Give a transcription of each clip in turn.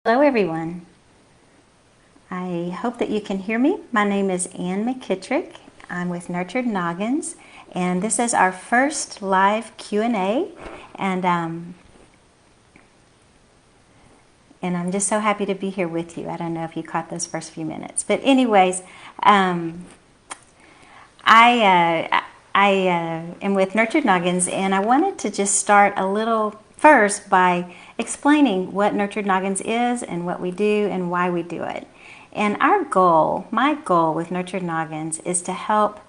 Hello everyone. I hope that you can hear me. My name is Ann McKittrick. I'm with Nurtured Noggins, and this is our first live Q&A, and I'm just so happy to be here with you. I don't know if you caught those first few minutes, but anyways, I am with Nurtured Noggins, and I wanted to just start a little first by explaining what Nurtured Noggins is and what we do and why we do it. And our goal, my goal with Nurtured Noggins, is to help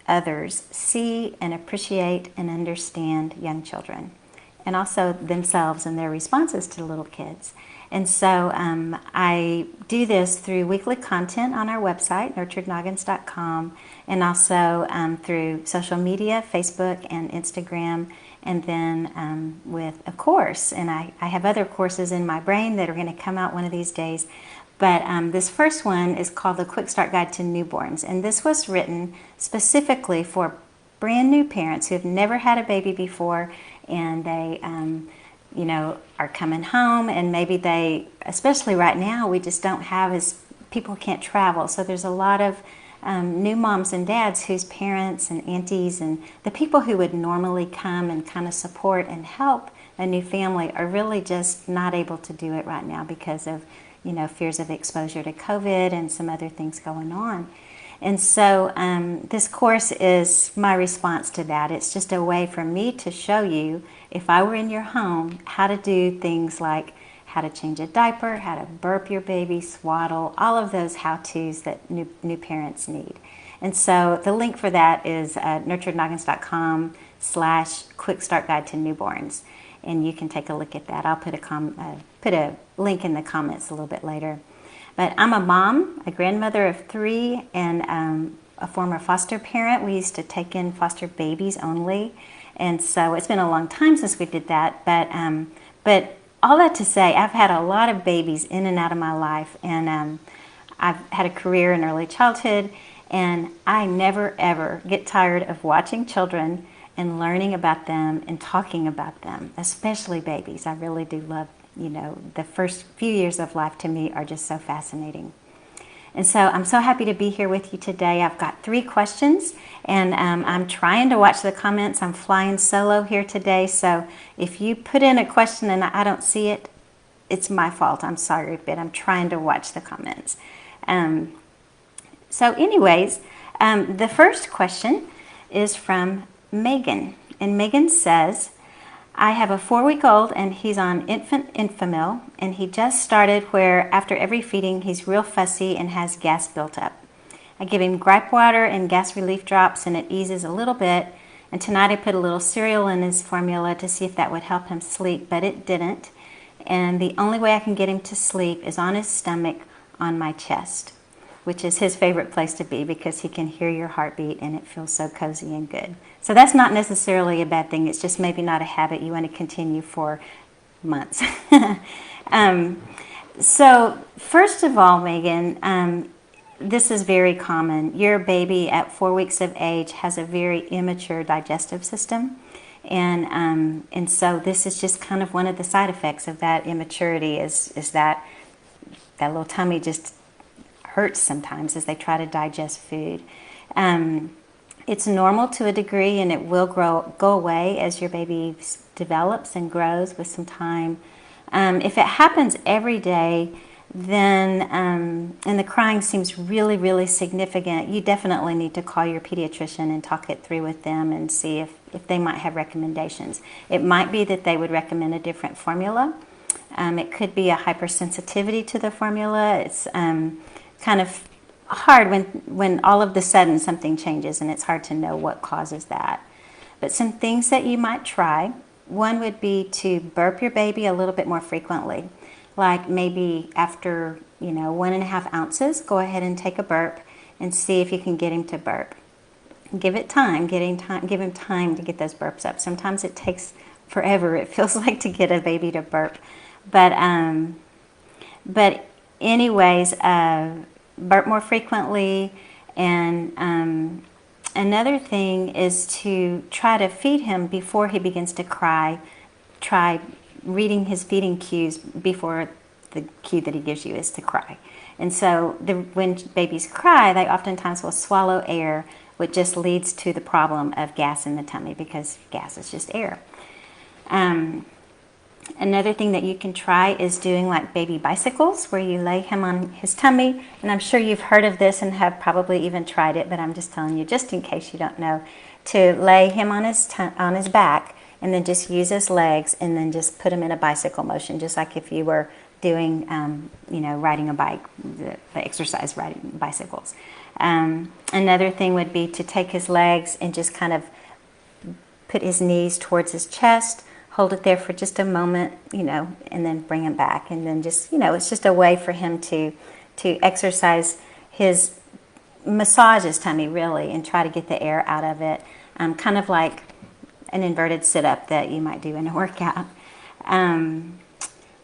others see and appreciate and understand young children, and also themselves and their responses to little kids. And so I do this through weekly content on our website, nurturednoggins.com, and also through social media, Facebook and Instagram, and then with a course. And I have other courses in my brain that are going to come out one of these days. But this first one is called the Quick Start Guide to Newborns. And this was written specifically for brand new parents who have never had a baby before, and they are coming home, and maybe they, especially right now, we just don't have people can't travel. So there's a lot of new moms and dads whose parents and aunties and the people who would normally come and kind of support and help a new family are really just not able to do it right now because of fears of exposure to COVID and some other things going on. And so this course is my response to that. It's just a way for me to show you, if I were in your home, how to do things like how to change a diaper, how to burp your baby, swaddle, all of those how-tos that new parents need. And so the link for that is nurturednoggins.com/quick start guide to newborns. And you can take a look at that. I'll put a link in the comments a little bit later. But I'm a mom, a grandmother of 3, and a former foster parent. We used to take in foster babies only, and so it's been a long time since we did that. But all that to say, I've had a lot of babies in and out of my life, and I've had a career in early childhood, and I never ever get tired of watching children and learning about them and talking about them, especially babies. I really do love, the first few years of life to me are just so fascinating. And so I'm so happy to be here with you today. I've got 3 questions, and I'm trying to watch the comments. I'm flying solo here today, so if you put in a question and I don't see it, it's my fault. I'm sorry, but I'm trying to watch the comments. So anyways, the first question is from Megan, and Megan says, I have a 4-week-old, and he's on infant Enfamil, and he just started where after every feeding he's real fussy and has gas built up. I give him gripe water and gas relief drops, and it eases a little bit, and tonight I put a little cereal in his formula to see if that would help him sleep, but it didn't, and the only way I can get him to sleep is on his stomach on my chest, which is his favorite place to be because he can hear your heartbeat and it feels so cozy and good. So that's not necessarily a bad thing. It's just maybe not a habit you want to continue for months. So first of all, Megan, this is very common. Your baby at 4 weeks of age has a very immature digestive system. And so this is just kind of one of the side effects of that immaturity is that little tummy just hurts sometimes as they try to digest food. It's normal to a degree, and it will go away as your baby develops and grows with some time. If it happens every day, then and the crying seems really, really significant, you definitely need to call your pediatrician and talk it through with them and see if they might have recommendations. It might be that they would recommend a different formula. It could be a hypersensitivity to the formula. It's kind of hard when all of a sudden something changes, and it's hard to know what causes that. But some things that you might try, one would be to burp your baby a little bit more frequently. Like maybe after 1.5 ounces, go ahead and take a burp and see if you can get him to burp. Give it time, give him time to get those burps up. Sometimes it takes forever, it feels like, to get a baby to burp. But anyways, burp more frequently, and another thing is to try to feed him before he begins to cry. Try reading his feeding cues before the cue that he gives you is to cry. And so when babies cry, they oftentimes will swallow air, which just leads to the problem of gas in the tummy, because gas is just air. Another thing that you can try is doing like baby bicycles, where you lay him on his tummy. And I'm sure you've heard of this and have probably even tried it, but I'm just telling you, just in case you don't know, to lay him on his back and then just use his legs and then just put him in a bicycle motion, just like if you were doing, riding a bike, the exercise riding bicycles. Another thing would be to take his legs and just kind of put his knees towards his chest, hold it there for just a moment, and then bring him back. And then just, it's just a way for him to exercise massage his tummy really, and try to get the air out of it. Kind of like an inverted sit-up that you might do in a workout.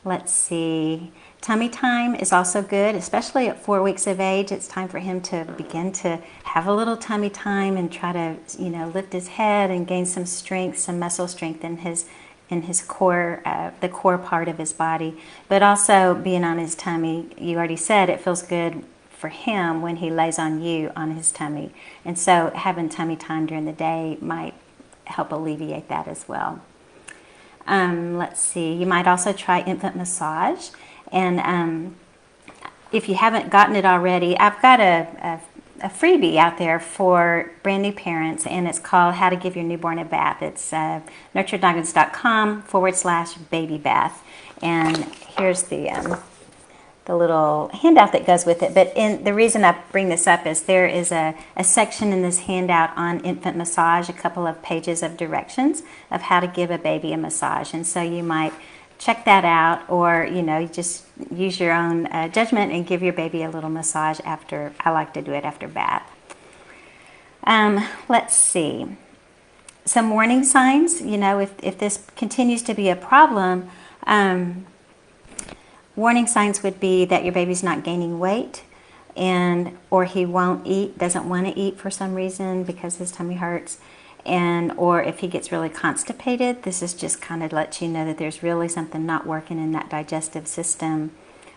Let's see. Tummy time is also good, especially at 4 weeks of age. It's time for him to begin to have a little tummy time and try to, lift his head and gain some strength, some muscle strength in his core, the core part of his body. But also being on his tummy, you already said it feels good for him when he lays on you on his tummy. And so having tummy time during the day might help alleviate that as well. Let's see, you might also try infant massage. And if you haven't gotten it already, I've got a freebie out there for brand new parents, and it's called How to Give Your Newborn a Bath. It's nurturednoggins.com/baby bath. And here's the little handout that goes with it. But the reason I bring this up is there is a section in this handout on infant massage, a couple of pages of directions of how to give a baby a massage. And so you might check that out, or you just use your own judgment and give your baby a little massage after. I like to do it after bath. Let's see, some warning signs. If this continues to be a problem, warning signs would be that your baby's not gaining weight, or he doesn't want to eat for some reason because his tummy hurts. Or if he gets really constipated, this is just kind of lets you know that there's really something not working in that digestive system.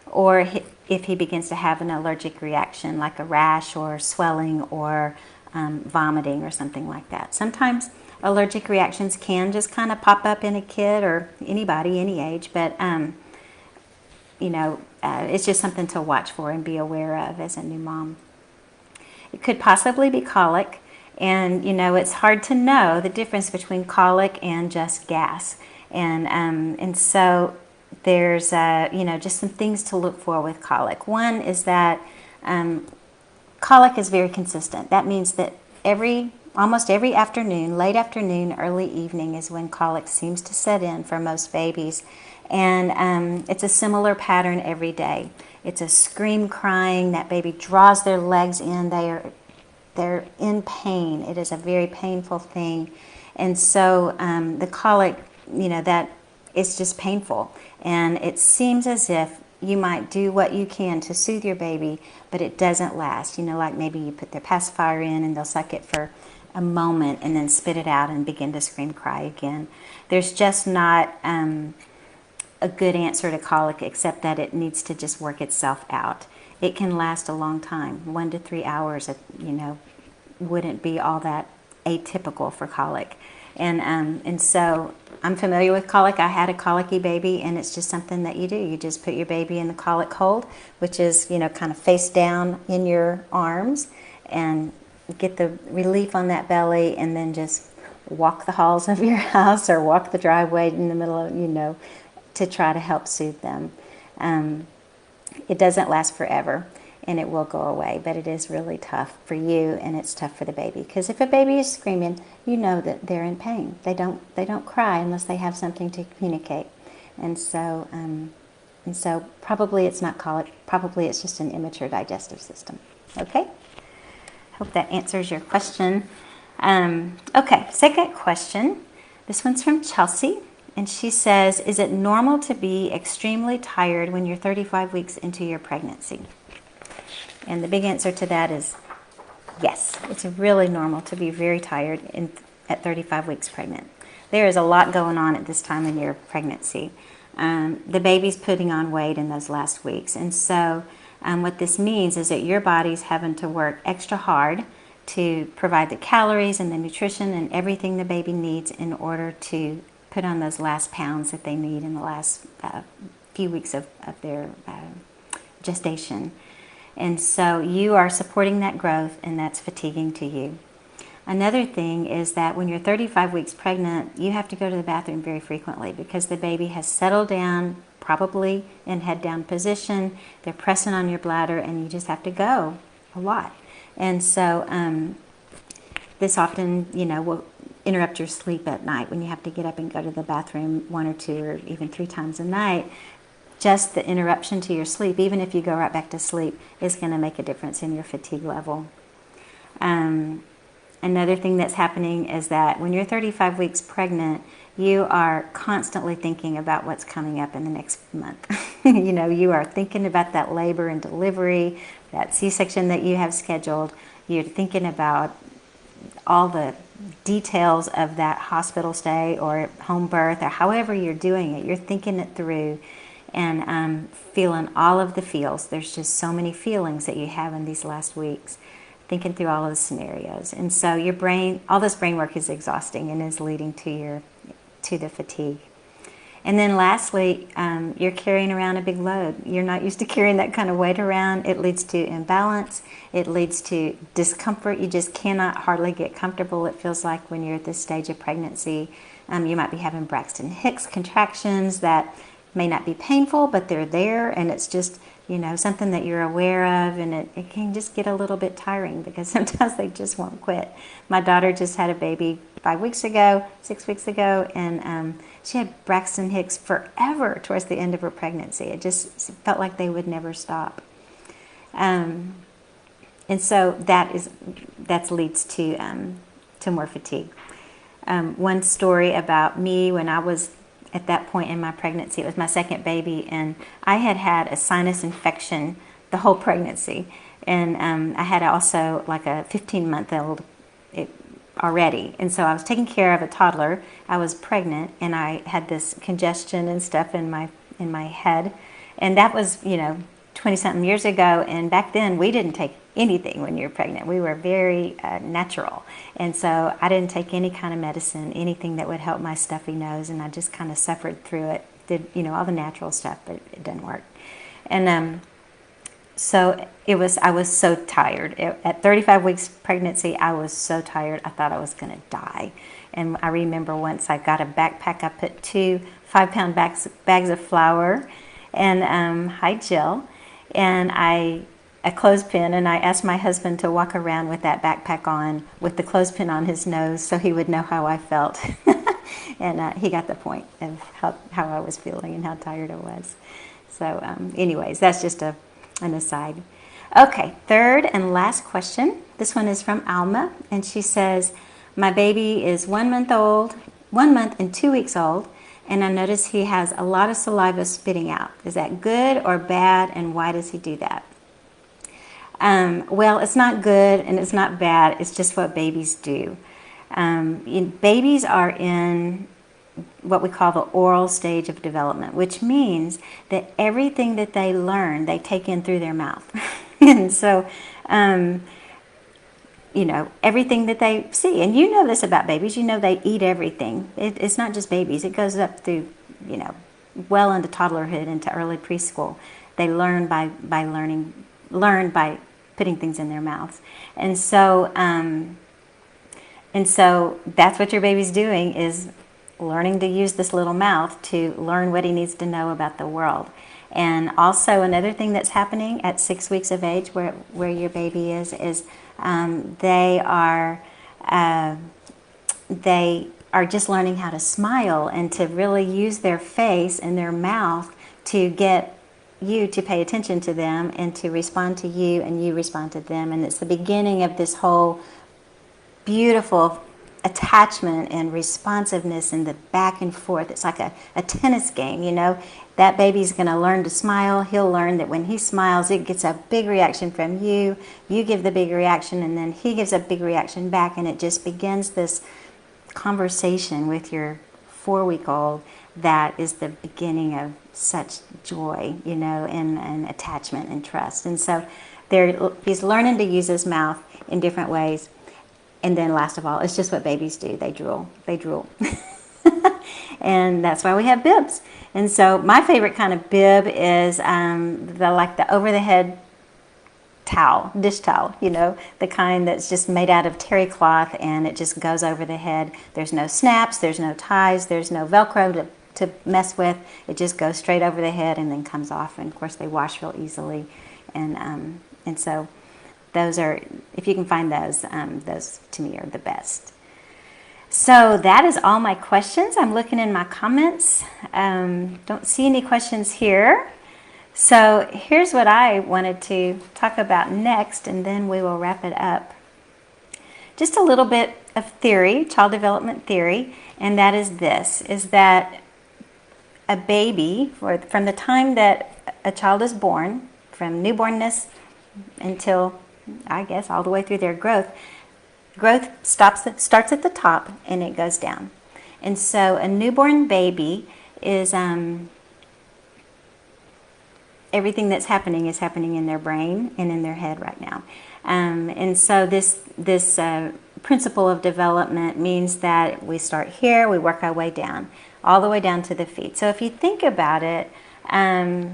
Or if he begins to have an allergic reaction, like a rash or swelling or vomiting or something like that. Sometimes allergic reactions can just kind of pop up in a kid or anybody, any age, but it's just something to watch for and be aware of as a new mom. It could possibly be colic. And, it's hard to know the difference between colic and just gas. And so there's, just some things to look for with colic. One is that colic is very consistent. That means that almost every afternoon, late afternoon, early evening is when colic seems to set in for most babies. And it's a similar pattern every day. It's a scream crying. That baby draws their legs in. They're in pain. It is a very painful thing. And so the colic, that it's just painful. And it seems as if you might do what you can to soothe your baby, but it doesn't last. Like maybe you put their pacifier in and they'll suck it for a moment and then spit it out and begin to scream cry again. There's just not a good answer to colic, except that it needs to just work itself out. It can last a long time. 1 to 3 hours, wouldn't be all that atypical for colic. And so I'm familiar with colic. I had a colicky baby, and it's just something that you do. You just put your baby in the colic hold, which is, kind of face down in your arms, and get the relief on that belly, and then just walk the halls of your house or walk the driveway in the middle of, to try to help soothe them. It doesn't last forever, and it will go away, but it is really tough for you, and it's tough for the baby. Because if a baby is screaming, you know that they're in pain. They don't cry unless they have something to communicate. And so probably it's not colic. Probably it's just an immature digestive system. Okay? Hope that answers your question. Okay, second question. This one's from Chelsea. And she says, is it normal to be extremely tired when you're 35 weeks into your pregnancy? And the big answer to that is yes. It's really normal to be very tired at 35 weeks pregnant. There is a lot going on at this time in your pregnancy. the baby's putting on weight in those last weeks. And so what this means is that your body's having to work extra hard to provide the calories and the nutrition and everything the baby needs in order to put on those last pounds that they need in the last few weeks of their gestation. And so you are supporting that growth, and that's fatiguing to you. Another thing is that when you're 35 weeks pregnant, you have to go to the bathroom very frequently because the baby has settled down, probably in head down position. They're pressing on your bladder, and you just have to go a lot. And so this often, will interrupt your sleep at night when you have to get up and go to the bathroom 1 or 2 or even 3 times a night. Just the interruption to your sleep, even if you go right back to sleep, is going to make a difference in your fatigue level. Another thing that's happening is that when you're 35 weeks pregnant, you are constantly thinking about what's coming up in the next month. You are thinking about that labor and delivery, that C-section that you have scheduled. You're thinking about all the details of that hospital stay or home birth or however you're doing it. You're thinking it through and feeling all of the feels. There's just so many feelings that you have in these last weeks, thinking through all of the scenarios. And so your brain, all this brain work is exhausting and is leading to the fatigue. And then lastly, you're carrying around a big load. You're not used to carrying that kind of weight around. It leads to imbalance. It leads to discomfort. You just cannot hardly get comfortable, it feels like, when you're at this stage of pregnancy. You might be having Braxton Hicks contractions that may not be painful, but they're there, and it's just, something that you're aware of, and it can just get a little bit tiring because sometimes they just won't quit. My daughter just had a baby 6 weeks ago, and she had Braxton Hicks forever towards the end of her pregnancy. It just felt like they would never stop. And so that leads to more fatigue. One story about me when I was at that point in my pregnancy, it was my second baby, and I had a sinus infection the whole pregnancy. And I had also like a 15-month-old already. And so I was taking care of a toddler. I was pregnant, and I had this congestion and stuff in my head. And that was, 20-something years ago. And back then, we didn't take anything when you were pregnant. We were very natural. And so I didn't take any kind of medicine, anything that would help my stuffy nose. And I just kind of suffered through it, did, all the natural stuff, but it didn't work. And so I was so tired. At 35 weeks pregnancy, I was so tired. I thought I was going to die. And I remember once I got a backpack, I put 2 5-pound bags of flour and hi Jill, and a clothespin, and I asked my husband to walk around with that backpack on with the clothespin on his nose so he would know how I felt. And he got the point of how I was feeling and how tired I was. So anyways, that's just an aside. Okay, third and last question. This one is from Alma, and she says, my baby is 1 month and 2 weeks old, and I notice he has a lot of saliva spitting out. Is that good or bad, and why does he do that? Well, it's not good and it's not bad. It's just what babies do. Babies are in what we call the oral stage of development, which means that everything that they learn, they take in through their mouth. And so, everything that they see, and you know this about babies, they eat everything. It's not just babies. It goes up through, well into toddlerhood, into early preschool. They learn by putting things in their mouths. And so that's what your baby's doing, is learning to use this little mouth to learn what he needs to know about the world. And also another thing that's happening at 6 weeks of age, where your baby is they are just learning how to smile and to really use their face and their mouth to get you to pay attention to them and to respond to you, and you respond to them. And it's the beginning of this whole beautiful attachment and responsiveness and the back and forth. It's like a tennis game, That baby's going to learn to smile. He'll learn that when he smiles, it gets a big reaction from you. You give the big reaction, and then he gives a big reaction back, and it just begins this conversation with your 4-week-old that is the beginning of such joy, and attachment and trust. And so he's learning to use his mouth in different ways. And then last of all, it's just what babies do. They drool. And that's why we have bibs. And so my favorite kind of bib is the over the head towel, dish towel, the kind that's just made out of terry cloth and it just goes over the head. There's no snaps, there's no ties, there's no Velcro to mess with. It just goes straight over the head and then comes off. And of course they wash real easily. And so those are, if you can find those to me are the best. So that is all my questions. I'm looking in my comments. Don't see any questions here. So here's what I wanted to talk about next, and then we will wrap it up. Just a little bit of theory, child development theory, and that is this, is that a baby, from the time that a child is born, from newbornness until, I guess, all the way through their growth starts at the top and it goes down. And so a newborn baby is everything that's happening is happening in their brain and in their head right now. And so this principle of development means that we start here, we work our way down, all the way down to the feet. So if you think about it, the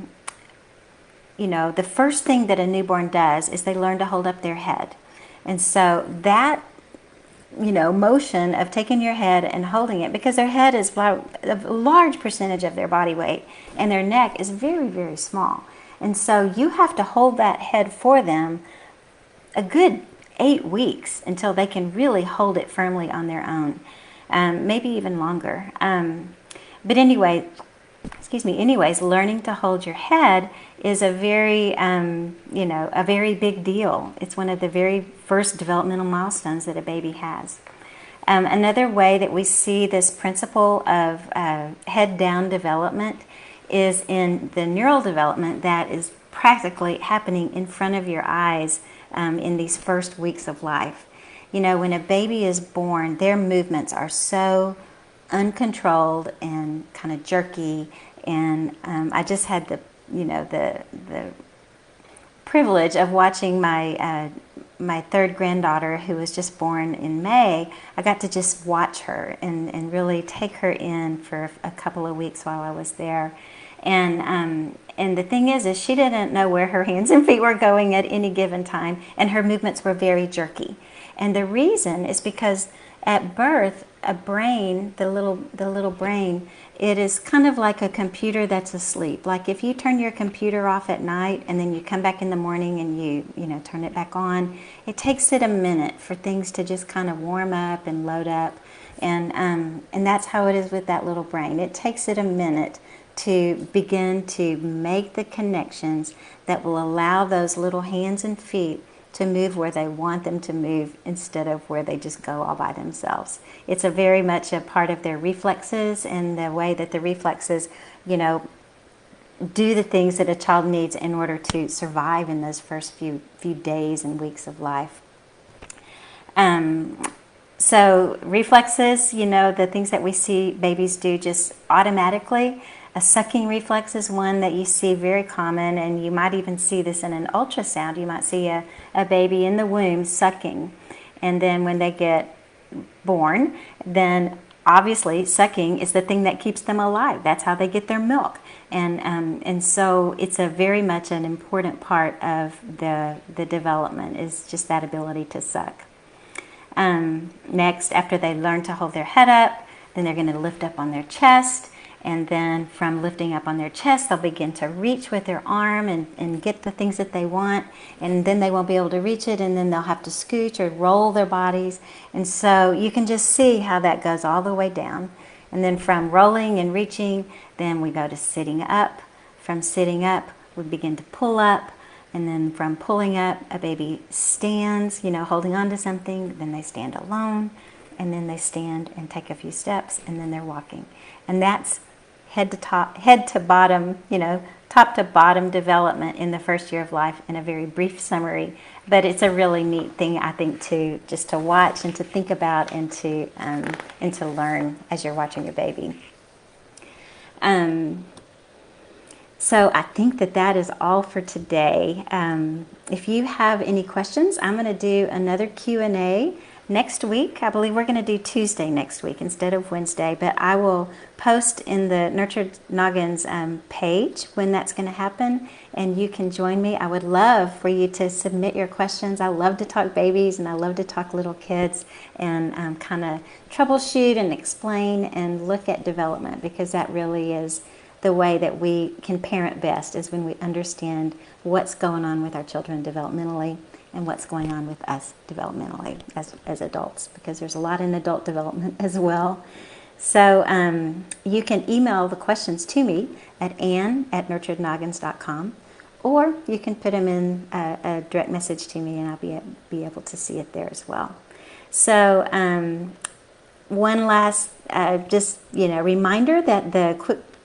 first thing that a newborn does is they learn to hold up their head. And so that, motion of taking your head and holding it, because their head is a large percentage of their body weight and their neck is very, very small. And so you have to hold that head for them a good 8 weeks until they can really hold it firmly on their own, maybe even longer. But anyways, learning to hold your head is a very, a very big deal. It's one of the very first developmental milestones that a baby has. Another way that we see this principle of head down development is in the neural development that is practically happening in front of your eyes in these first weeks of life. When a baby is born, their movements are so uncontrolled and kind of jerky. And I just had the privilege of watching my third granddaughter, who was just born in May. I got to just watch her and really take her in for a couple of weeks while I was there. And the thing is she didn't know where her hands and feet were going at any given time, and her movements were very jerky. And the reason is because at birth, a brain, the little brain, it is kind of like a computer that's asleep. Like if you turn your computer off at night and then you come back in the morning and you turn it back on, it takes it a minute for things to just kind of warm up and load up. And that's how it is with that little brain. It takes it a minute to begin to make the connections that will allow those little hands and feet to move where they want them to move instead of where they just go all by themselves. It's a very much a part of their reflexes and the way that the reflexes, do the things that a child needs in order to survive in those first few days and weeks of life. So reflexes, the things that we see babies do just automatically. A sucking reflex is one that you see very common, and you might even see this in an ultrasound. You might see a baby in the womb sucking. And then when they get born, then obviously sucking is the thing that keeps them alive. That's how they get their milk. And so it's a very much an important part of the development, is just that ability to suck. Next, after they learn to hold their head up, then they're going to lift up on their chest. And then from lifting up on their chest, they'll begin to reach with their arm and get the things that they want. And then they won't be able to reach it, and then they'll have to scooch or roll their bodies. And so you can just see how that goes all the way down. And then from rolling and reaching, then we go to sitting up. From sitting up, we begin to pull up. And then from pulling up, a baby stands, holding on to something. Then they stand alone. And then they stand and take a few steps, and then they're walking. And that's head to bottom, top to bottom development in the first year of life in a very brief summary. But it's a really neat thing, I think, to watch and to think about and to learn as you're watching your baby. So I think that is all for today. If you have any questions, I'm going to do another Q&A next week. I believe we're going to do Tuesday next week instead of Wednesday, but I will post in the Nurtured Noggins page when that's going to happen, and you can join me. I would love for you to submit your questions. I love to talk babies, and I love to talk little kids, and kind of troubleshoot and explain and look at development, because that really is the way that we can parent best, is when we understand what's going on with our children developmentally and what's going on with us developmentally as adults, because there's a lot in adult development as well. So you can email the questions to me at ann@nurturednoggins.com, or you can put them in a direct message to me, and I'll be able to see it there as well. So one last reminder that the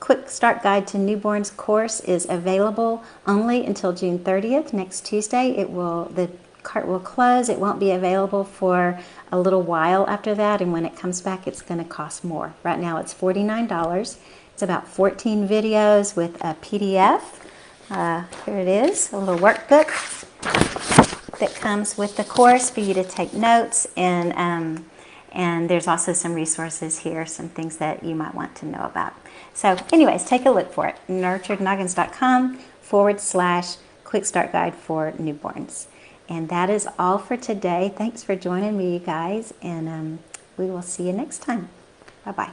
Quick Start Guide to Newborns course is available only until June 30th, next Tuesday. The cart will close. It won't be available for a little while after that, and when it comes back, it's going to cost more. Right now it's $49. It's about 14 videos with a PDF. Here it is, a little workbook that comes with the course for you to take notes, and there's also some resources here, some things that you might want to know about. So anyways, take a look for it. nurturednoggins.com/Quick Start Guide for Newborns. And that is all for today. Thanks for joining me, you guys, and we will see you next time. Bye-bye.